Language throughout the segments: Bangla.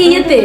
ইয়েতে।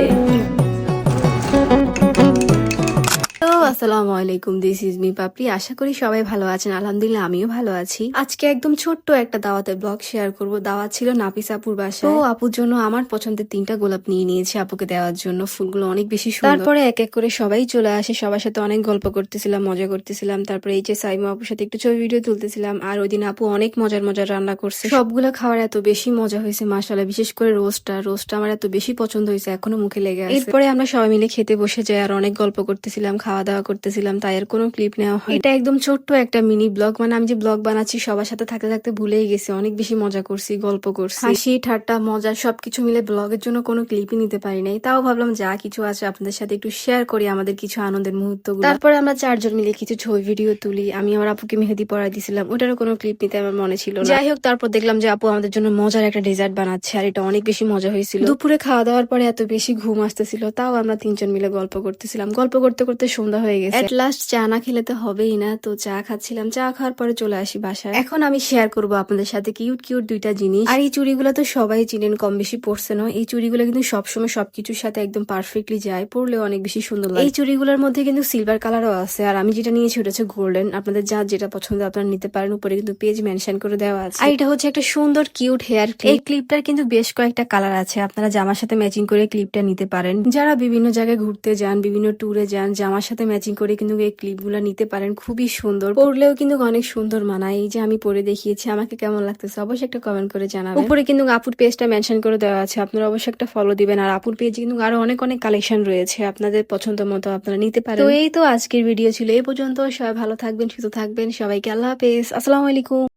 আসসালামু আলাইকুম, দিস ইজ মি পাপড়ি। আশা করি সবাই ভালো আছেন। আলহামদুলিল্লাহ আমিও ভালো আছি। আজকে একদম ছোট্ট একটা দাওয়াতের ব্লগ শেয়ার করব। দাওয়াত ছিল নাফিস আপুর বাসায়। তো আপুর জন্য আমার পছন্দের 3টা গোলাপ নিয়ে নিয়েছি আপুকে দেওয়ার জন্য। ফুলগুলো অনেক বেশি সুন্দর। তারপরে এক এক করে সবাই চলে আসে, সবার সাথে অনেক গল্প করতেছিলাম, মজা করতেছিলাম। তারপরে এই যে সাইমা আপুর সাথে একটু ছবি ভিডিও তুলতেছিলাম। আর ওই দিন আপু অনেক মজার মজার রান্না করছে, সবগুলো খাওয়ার এত বেশি মজা হয়েছে মাশাআল্লাহ। বিশেষ করে রোস্টটা আমার এত বেশি পছন্দ হয়েছে, এখনো মুখে লেগে আছে। এরপরে আমরা সবাই মিলে খেতে বসে যাই আর অনেক গল্প করতেছিলাম, খাওয়া দাওয়া করতেছিলাম। তাই এর কোনো ক্লিপ নেওয়া হয়। এটা একদম ছোট্ট একটা মিনি ব্লগ, মানে আমি যে ব্লগ বানাচ্ছি সবার সাথে থাকতে থাকতে ভুলেই গেছি। অনেক বেশি মজা করছি, গল্প করছি, হাসি ঠাট্টা মজা সবকিছু মিলে ব্লগের জন্য কোনো ক্লিপই নিতে পারি নাই। তাও ভাবলাম যা কিছু আছে আপনাদের সাথে একটু শেয়ার করি আমাদের কিছু আনন্দের মুহূর্তগুলো। তারপরে আমরা 4জন মিলে কিছু ছবি ভিডিও তুলি। আমি আমার আপুকে মেহেদি পরাই দিছিলাম, ওটারও কোনো ক্লিপ নিতে আমার মনে ছিল না। যাই হোক, তারপর দেখলাম যে আপু আমাদের জন্য মজার একটা ডেজার্ট বানাচ্ছে, আর এটা অনেক বেশি মজা হয়েছিল। দুপুরে খাওয়া দাওয়ার পরে এত বেশি ঘুম আসতেছিল, তাও আমরা 3জন মিলে গল্প করতেছিলাম। গল্প করতে করতে সন্ধ্যা হয়ে গেছে। এট লাস্ট চা না খেলে তো হবেই না, তো চা খাচ্ছিলাম। চা খাওয়ার পরে চলে আসি বাসায়। এখন আমি শেয়ার করবো আপনাদের সাথে কিউট কিউট 2টা জিনিস। আর এই চুড়িগুলো তো সবাই চিনেন, কম বেশি পড়ছে না। এই চুড়িগুলো কিন্তু সবসময় সবকিছুর সাথে একদম পারফেক্টলি যায়, পরলেও অনেক বেশি সুন্দর লাগে। এই চুড়িগুলোর মধ্যে কিন্তু সিলভার কালারও আছে, আর আমি যেটা নিয়েছি ওটা হচ্ছে গোল্ডেন। আপনাদের যা যেটা পছন্দ আপনারা নিতে পারেন, উপরে কিন্তু পেজ মেনশন করে দেওয়া আছে। আর এটা হচ্ছে একটা সুন্দর কিউট হেয়ার ক্লিপ। এই ক্লিপটার কিন্তু বেশ কয়েকটা কালার আছে, আপনারা জামার সাথে ম্যাচিং করে ক্লিপটা নিতে পারেন। যারা বিভিন্ন জায়গায় ঘুরতে যান, বিভিন্ন ট্যুরে যান, জামার সাথে ম্যাচিং করে কিন্তু এই ক্লিপগুলো নিতে পারেন। খুবই সুন্দর, পরলেও কিন্তু অনেক সুন্দর মানায়। এই যে আমি পরে দেখিয়েছি, আমাকে কেমন লাগতেছে অবশ্যই একটা কমেন্ট করে জানাবেন। উপরে কিন্তু আপুর পেজটা মেনশন করে দেওয়া আছে, আপনারা অবশ্যই একটা ফলো দিবেন। আর আপুর পেজে কিন্তু আরো অনেক অনেক কালেকশন রয়েছে, আপনাদের পছন্দ মতো আপনারা নিতে পারেন। তো এই তো আজকের ভিডিও ছিল এই পর্যন্ত। সবাই ভালো থাকবেন, সুস্থ থাকবেন। সবাইকে আল্লাহ হাফেজ, আসসালামু আলাইকুম।